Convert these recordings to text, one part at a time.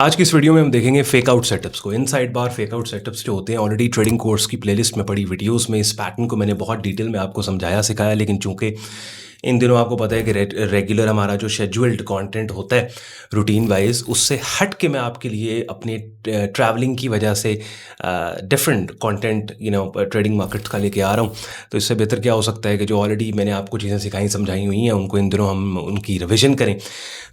आज की इस वीडियो में हम देखेंगे फेक आउट सेटअप्स को। इनसाइड बार फेक आउट सेटअप्स जो होते हैं ऑलरेडी ट्रेडिंग कोर्स की प्लेलिस्ट में पड़ी वीडियोस में इस पैटर्न को मैंने बहुत डिटेल में आपको समझाया सिखाया, लेकिन चूंकि इन दिनों आपको पता है कि रेगुलर हमारा जो शेड्यूल्ड कंटेंट होता है रूटीन वाइज, उससे हट के मैं आपके लिए अपने ट्रैवलिंग की वजह से डिफरेंट कंटेंट ट्रेडिंग मार्केट का लेके आ रहा हूँ। तो इससे बेहतर क्या हो सकता है कि जो ऑलरेडी मैंने आपको चीज़ें सिखाई समझाई हुई हैं उनको इन दिनों हम उनकी रिविजन करें।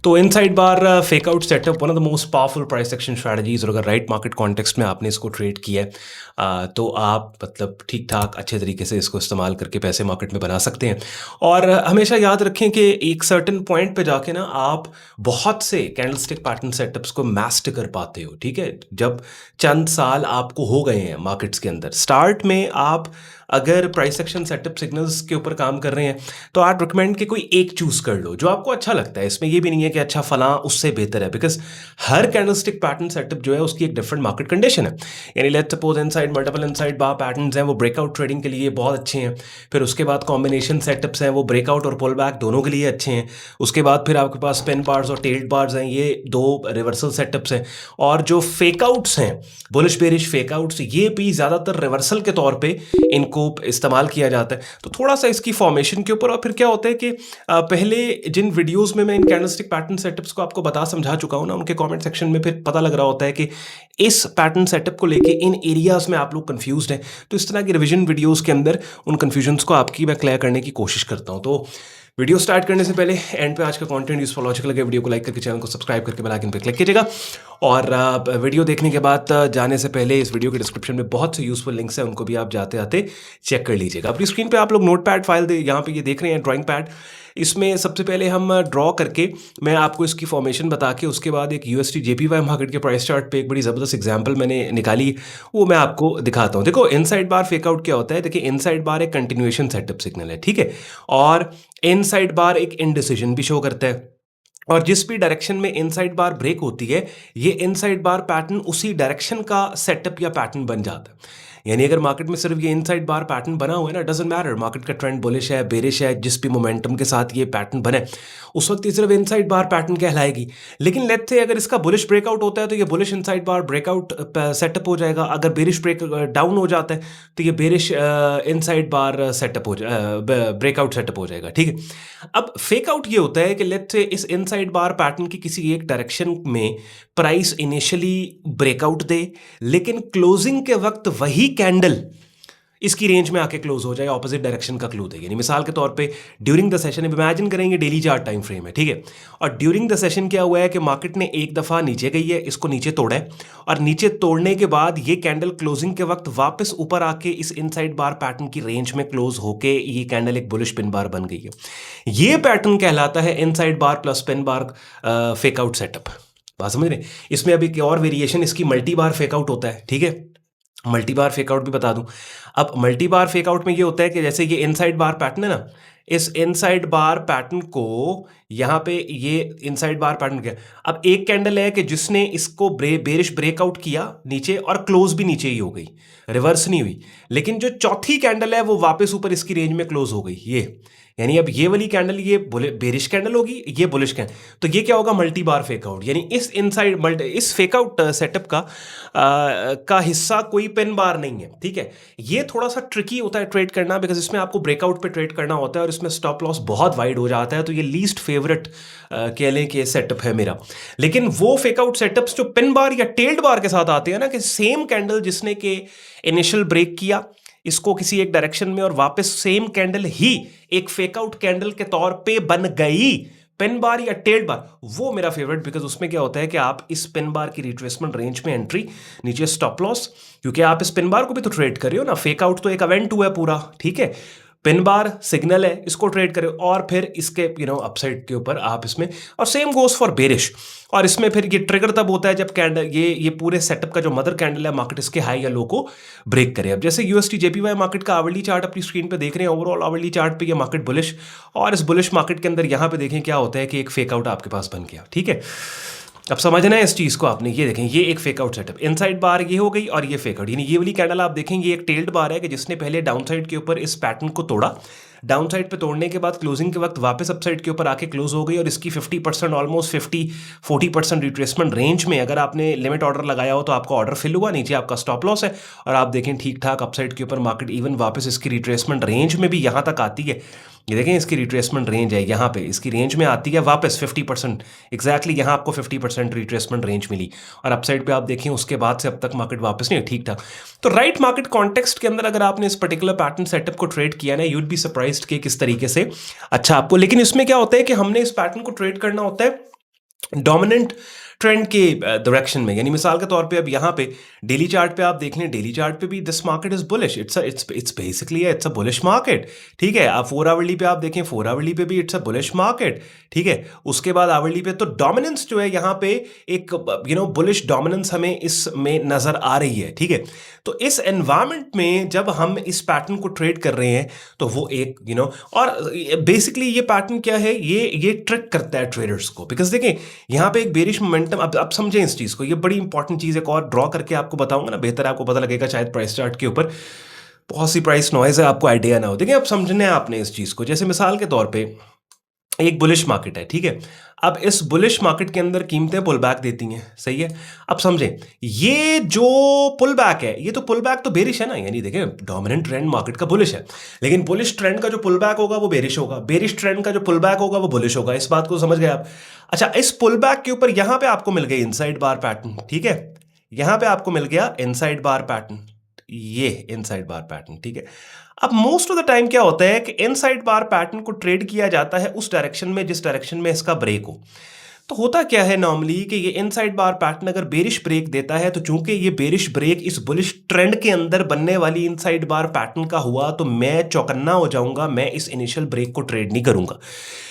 तो inside bar fake out setup one of the most powerful price action strategies, और अगर राइट मार्केट कॉन्टेक्स्ट में आपने इसको ट्रेड किया है तो आप मतलब ठीक ठाक अच्छे तरीके से इसको इस्तेमाल करके पैसे मार्केट में बना सकते हैं। और हमेशा याद रखें कि एक सर्टेन पॉइंट पे जाके ना आप बहुत से कैंडलस्टिक पैटर्न सेटअप्स को मास्टर कर पाते हो। ठीक है, जब चंद साल आपको हो गए हैं मार्केट्स के अंदर, स्टार्ट में आप अगर प्राइस एक्शन सेटअप सिग्नल्स के ऊपर काम कर रहे हैं तो आप रिकमेंड कि कोई एक चूज कर लो जो आपको अच्छा लगता है। इसमें ये भी नहीं है कि अच्छा फलां उससे बेहतर है, because her candlestick pattern setup जो है उसकी एक डिफरेंट मार्केट कंडीशन है। यानी let's suppose inside multiple inside bar patterns हैं, वो ब्रेकआउट ट्रेडिंग के लिए बहुत अच्छे हैं। फिर उसके बाद कॉम्बिनेशन सेटअप्स हैं, वो ब्रेकआउट और पुल बैक दोनों के लिए अच्छे हैं। उसके बाद फिर आपके पास स्पिन बार्स और टेल्ड बार्स हैं, ये दो रिवर्सल सेटअप्स हैं। और जो फेकआउट्स हैं, बुलिश बेरिश फेकआउट्स, ये भी ज़्यादातर रिवर्सल के तौर पे इनको इस्तेमाल किया जाता है। तो थोड़ा सा इसकी फॉर्मेशन के ऊपर, और फिर क्या होता है कि पहले जिन वीडियोस में मैं इन कैंडलस्टिक पैटर्न सेटअप्स को आपको बता समझा चुका हूं ना, उनके कमेंट सेक्शन में फिर पता लग रहा होता है कि इस पैटर्न सेटअप को लेके इन एरियाज में आप लोग कंफ्यूज्ड हैं। तो इस तरह की रिवीजन वीडियोस के अंदर उन कंफ्यूजन्स को आपकी मैं क्लियर करने की कोशिश करता हूं। तो वीडियो स्टार्ट करने से पहले एंड पे आज का कंटेंट यूजफुल लॉजिकल लगे, वीडियो को लाइक करके चैनल को सब्सक्राइब करके बेल आइकन पे क्लिक कीजिएगा। और वीडियो देखने के बाद जाने से पहले इस वीडियो के डिस्क्रिप्शन में बहुत से यूजफुल लिंक्स हैं, उनको भी आप जाते आते चेक कर लीजिएगा। अपनी स्क्रीन पे आप लोग नोट पैड फाइल यहाँ पे ये देख रहे हैं, ड्राइंग पैड। इसमें सबसे पहले हम ड्रॉ करके मैं आपको इसकी फॉर्मेशन बता के उसके बाद एक यूएसडी जेपीवाई मार्केट के प्राइस चार्ट पे एक बड़ी ज़बरदस्त एग्जांपल मैंने निकाली, वो मैं आपको दिखाता हूँ। देखो इनसाइड बार फेकआउट क्या होता है। देखिए इनसाइड बार एक कंटिन्यूएशन सेटअप सिग्नल है, ठीक है, और इनसाइड बार एक इनडिसीजन भी शो करता है। और जिस भी डायरेक्शन में इनसाइड बार ब्रेक होती है, ये इनसाइड बार पैटर्न उसी डायरेक्शन का सेटअप या पैटर्न बन जाता है। यानी अगर मार्केट में सिर्फ ये इनसाइड बार पैटर्न बना हुआ है ना, डजंट मैटर मार्केट का ट्रेंड बुलिश है बेरिश है, जिस भी मोमेंटम के साथ ये पैटर्न बने उस वक्त ये सिर्फ इनसाइड बार पैटर्न कहलाएगी। लेकिन लेट्स से अगर इसका बुलिश ब्रेकआउट होता है तो ये बुलिश इनसाइड बार ब्रेकआउट सेटअप हो जाएगा। अगर बेरिश ब्रेक डाउन हो जाता है तो ये बेरिश इनसाइड बार सेटअप हो ब्रेकआउट सेटअप हो जाएगा। ठीक है, अब फेक आउट ये होता है कि लेट्स से इस इनसाइड बार पैटर्न की किसी एक डायरेक्शन में प्राइस इनिशियली ब्रेकआउट दे, लेकिन क्लोजिंग के वक्त वही कैंडल इसकी रेंज में आके क्लोज हो जाए, ऑपोजिट डायरेक्शन का क्लोज है। यानी मिसाल के तौर पे ड्यूरिंग द सेशन, इमेजिन करेंगे डेली चार्ट टाइम फ्रेम है, ठीक है, और ड्यूरिंग द सेशन क्या हुआ है कि मार्केट ने एक दफ़ा नीचे गई है, इसको नीचे तोड़ा है, और नीचे तोड़ने के बाद ये कैंडल क्लोजिंग के वक्त वापस ऊपर आके इस इनसाइड बार पैटर्न की रेंज में क्लोज होके ये कैंडल एक बुलिश पिन बार बन गई है। ये पैटर्न कहलाता है inside bar plus pin bar fakeout setup. बात समझ रहे हैं। इसमें अभी एक और वेरिएशन इसकी मल्टी बार फेकआउट होता है, ठीक है, मल्टी बार फेकआउट भी बता दूं। अब मल्टी बार फेकआउट में ये होता है कि जैसे ये इनसाइड बार पैटर्न है ना, इस इनसाइड बार पैटर्न को यहाँ पे ये इनसाइड बार पैटर्न किया। अब एक कैंडल है कि जिसने इसको बेरिश ब्रेकआउट किया नीचे और क्लोज भी नीचे ही हो गई, रिवर्स नहीं हुई, लेकिन जो चौथी कैंडल है वो वापस ऊपर इसकी रेंज में क्लोज हो गई। ये यानी अब ये वाली कैंडल ये बेरिश कैंडल होगी, ये बुलिश कैंडल, तो ये क्या होगा मल्टी बार फेकआउट। यानी इस इनसाइड इस फेकआउट सेटअप का हिस्सा कोई पिन बार नहीं है। ठीक है, ये थोड़ा सा ट्रिकी होता है ट्रेड करना, बिकॉज इसमें आपको ब्रेकआउट पे ट्रेड करना होता है और इसमें स्टॉप लॉस बहुत वाइड हो जाता है। तो ये लीस्ट फेवरेट कह लें कि सेटअप है मेरा। लेकिन वो फेकआउट सेटअप्स जो पिन बार या टेल्ड बार के साथ आते हैं ना, कि सेम कैंडल जिसने के इनिशियल ब्रेक किया इसको किसी एक डायरेक्शन में और वापस सेम कैंडल ही एक फेकआउट कैंडल के तौर पे बन गई, पिन बार या टेल्ड बार, वो मेरा फेवरेट। बिकॉज उसमें क्या होता है कि आप इस पिन बार की रिट्रेसमेंट रेंज में एंट्री, नीचे स्टॉप लॉस, क्योंकि आप इस पिन बार को भी तो ट्रेड कर रहे हो ना। फेकआउट तो एक इवेंट हुआ है पूरा, ठीक है, पिन बार सिग्नल है, इसको ट्रेड करें और फिर इसके अपसाइड के ऊपर आप इसमें, और सेम गोस फॉर बेरिश। और इसमें फिर ये ट्रिगर तब होता है जब कैंडल ये पूरे सेटअप का जो मदर कैंडल है मार्केट इसके हाई या लो को ब्रेक करे। अब जैसे यूएसटी जेपीवाई मार्केट का आवरली चार्ट अपनी स्क्रीन पे देख रहे हैं, ओवरऑल आवरली चार्ट पे ये मार्केट बुलिश, और इस बुलिश मार्केट के अंदर यहाँ पे देखें क्या होता है कि एक फेकआउट आपके पास बन गया। ठीक है, अब समझना है इस चीज़ को आपने। ये देखें, ये एक फेकआउट सेटअप, इनसाइड बार ये हो गई और ये फेकआउट, यानी ये वाली कैंडल आप देखेंगे एक टेल्ड बार है कि जिसने पहले डाउनसाइड के ऊपर इस पैटर्न को तोड़ा, डाउन साइड पे तोड़ने के बाद क्लोजिंग के वक्त वापस अपसाइड के ऊपर आके क्लोज हो गई और इसकी 50% ऑलमोस्ट 40% रिट्रेसमेंट रेंज में अगर आपने लिमिट ऑर्डर लगाया हो तो आपका ऑर्डर फिल हुआ, नीचे आपका स्टॉप लॉस है और आप देखें ठीक ठाक अपसाइड के ऊपर मार्केट इवन वापस इसकी रिट्रेसमेंट रेंज में भी यहाँ तक आती है। ये देखें इसकी रिट्रेसमेंट रेंज है, यहाँ पे इसकी रेंज में आती है वापस 50%, एग्जैक्टली यहाँ आपको 50% रिट्रेसमेंट रेंज मिली और अपसाइड पे आप देखें उसके बाद से अब तक मार्केट वापस नहीं है ठीक ठाक। तो राइट मार्केट कॉन्टेक्स्ट के अंदर अगर आपने इस पर्टिकुलर पैटर्न सेटअप को ट्रेड किया ना, यूड बी सरप्राइज्ड कि किस तरीके से अच्छा आपको, लेकिन इसमें क्या होता है कि हमने इस पैटर्न को ट्रेड करना होता है डोमिनेंट ट्रेंड के डायरेक्शन में, यानी मिसाल के तौर पे अब यहाँ पे डेली चार्ट पे आप देख लें, डेली चार्ट पे भी this market is bullish, it's basically it's a bullish market, ठीक है। आप 4 आवरली पे आप देखें, 4 आवरली पे भी इट्स अ बुलिश मार्केट, ठीक है। उसके बाद आवरली पे तो डोमिनेंस जो है यहाँ पे एक बुलिश डोमिनेंस हमें इसमें नजर आ रही है, ठीक है। तो इस एनवायरमेंट में जब हम इस पैटर्न को ट्रेड कर रहे हैं तो वो एक और बेसिकली ये पैटर्न क्या है, ये ट्रिक करता है ट्रेडर्स को, बिकॉज देखें यहाँ पे एक बेरिश मोमेंटम, अब समझें इस चीज को, ये बड़ी इंपॉर्टेंट चीज है, एक और ड्रॉ करके आपको बताऊंगा ना, बेहतर आपको पता लगेगा शायद प्राइस चार्ट के ऊपर बहुत सी प्राइस नॉइज है, आपको आइडिया ना हो। देखिए अब समझना है आपने इस चीज को, जैसे मिसाल के तौर पे एक बुलिश मार्केट है, ठीक है। अब इस बुलिश मार्केट के अंदर कीमतें पुल बैक देती हैं, सही है। अब समझें ये जो पुल बैक है, ये तो पुल बैक तो बेरिश है ना, यानी देखें डोमिनेंट ट्रेंड मार्केट का बुलिश है, लेकिन बुलिश ट्रेंड का जो पुल बैक होगा वो बेरिश होगा, बेरिश ट्रेंड का जो पुल बैक होगा वो बुलिश होगा। इस बात को समझ गए आप? अच्छा, इस पुल बैक के ऊपर यहां पे आपको मिल गई इनसाइड बार पैटर्न, ठीक है, यहां पे आपको मिल गया इनसाइड बार पैटर्न, ये इनसाइड बार पैटर्न, ठीक है। अब मोस्ट ऑफ द टाइम क्या होता है कि इनसाइड बार पैटर्न को ट्रेड किया जाता है उस डायरेक्शन में जिस डायरेक्शन में इसका ब्रेक हो। तो होता क्या है नॉर्मली कि ये इनसाइड बार पैटर्न अगर बेरिश ब्रेक देता है तो चूंकि ये बेरिश ब्रेक इस बुलिश ट्रेंड के अंदर बनने वाली इनसाइड बार पैटर्न का हुआ तो मैं चौकन्ना हो जाऊंगा, मैं इस इनिशियल ब्रेक को ट्रेड नहीं करूंगा।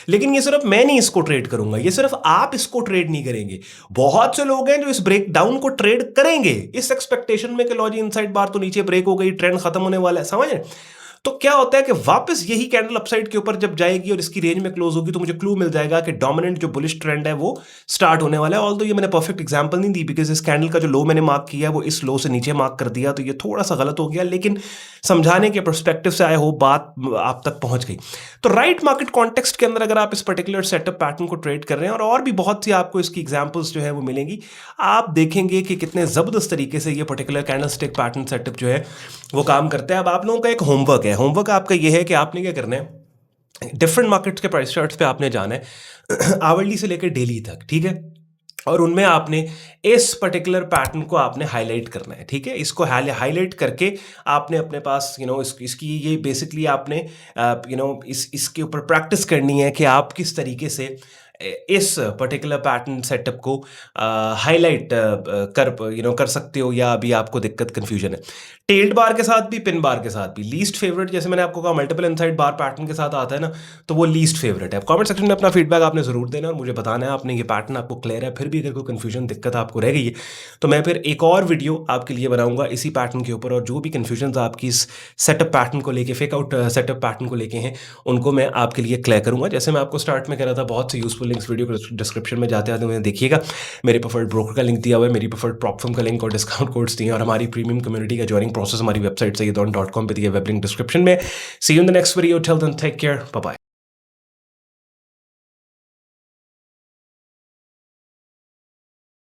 लेकिन ये सिर्फ मैं नहीं इसको ट्रेड करूंगा, ये सिर्फ आप इसको ट्रेड नहीं करेंगे, बहुत से लोग हैं जो इस ब्रेक डाउन को ट्रेड करेंगे इस एक्सपेक्टेशन में कि लो जी इनसाइड बार तो नीचे ब्रेक हो गई, ट्रेंड खत्म होने वाला है, समझ रहे? तो क्या होता है कि वापस यही कैंडल अपसाइड के ऊपर जब जाएगी और इसकी रेंज में क्लोज होगी तो मुझे क्लू मिल जाएगा कि डोमिनेंट जो बुलिश ट्रेंड है वो स्टार्ट होने वाला है। ऑल्दो ये मैंने परफेक्ट एग्जांपल नहीं दी बिकॉज इस कैंडल का जो लो मैंने मार्क किया है वो इस लो से नीचे मार्क कर दिया, तो ये थोड़ा सा गलत हो गया, लेकिन समझाने के पर्सपेक्टिव से आए हो बात आप तक पहुंच गई। तो राइट मार्केट कॉन्टेक्स्ट के अंदर अगर आप इस पर्टिकुलर सेटअप पैटर्न को ट्रेड कर रहे हैं और भी बहुत सी आपको इसकी एग्जाम्पल्स जो है वो मिलेंगी, आप देखेंगे कि कितने जबरदस्त तरीके से ये particular candle stick pattern setup जो है वो काम करता है। अब आप लोगों का एक होमवर्क है, होमवर्क आपका ये है कि आपने क्या करना है, डिफरेंट मार्केट्स के प्राइस चार्ट्स पे आपने जाना है आवरली से लेकर डेली तक, ठीक है, और उनमें आपने इस पर्टिकुलर पैटर्न को आपने हाईलाइट करना है, ठीक है। इसको हाईलाइट करके आपने अपने पास इसकी ये बेसिकली आपने इसके ऊपर प्रैक्टिस करनी है कि आप किस तरीके से इस पर्टिकुलर पैटर्न सेटअप को हाईलाइट कर सकते हो, या अभी आपको दिक्कत कंफ्यूजन है। टेल्ड बार के साथ भी, पिन बार के साथ भी, लीस्ट फेवरेट जैसे मैंने आपको कहा मल्टीपल इनसाइड बार पैटर्न के साथ आता है ना, तो वो लीस्ट फेवरेट है। कमेंट सेक्शन में अपना फीडबैक आपने जरूर देना और मुझे बताना है आपने ये पैटर्न आपको क्लियर है। फिर भी अगर कोई कंफ्यूजन दिक्कत आपको रह गई है तो मैं फिर एक और वीडियो आपके लिए बनाऊंगा इसी पैटर्न के ऊपर, और जो भी कन्फ्यूजन आपकी इस सेटअप पैटर्न को लेके, फेकआउट सेटअप पैटर्न को लेके हैं, उनको मैं आपके लिए क्लियर करूंगा। जैसे मैं आपको स्टार्ट में कह रहा था, बहुत से यूजफुल लिंक्स वीडियो को डिस्क्रिप्शन में जाते आते हुए देखिएगा। मेरे प्रेफर्ड ब्रोकर का लिंक दिया हुआ है, मेरी प्रेफर्ड प्रॉप फर्म का लिंक और डिस्काउंट कोड्स दिए, और हमारी प्रीमियम कम्युनिटी का ज्वाइनिंग प्रोसेस हमारी वेबसाइट से ये.com पे दिया, वेब लिंक डिस्क्रिप्शन में। See you in the next video, till then take care, bye bye.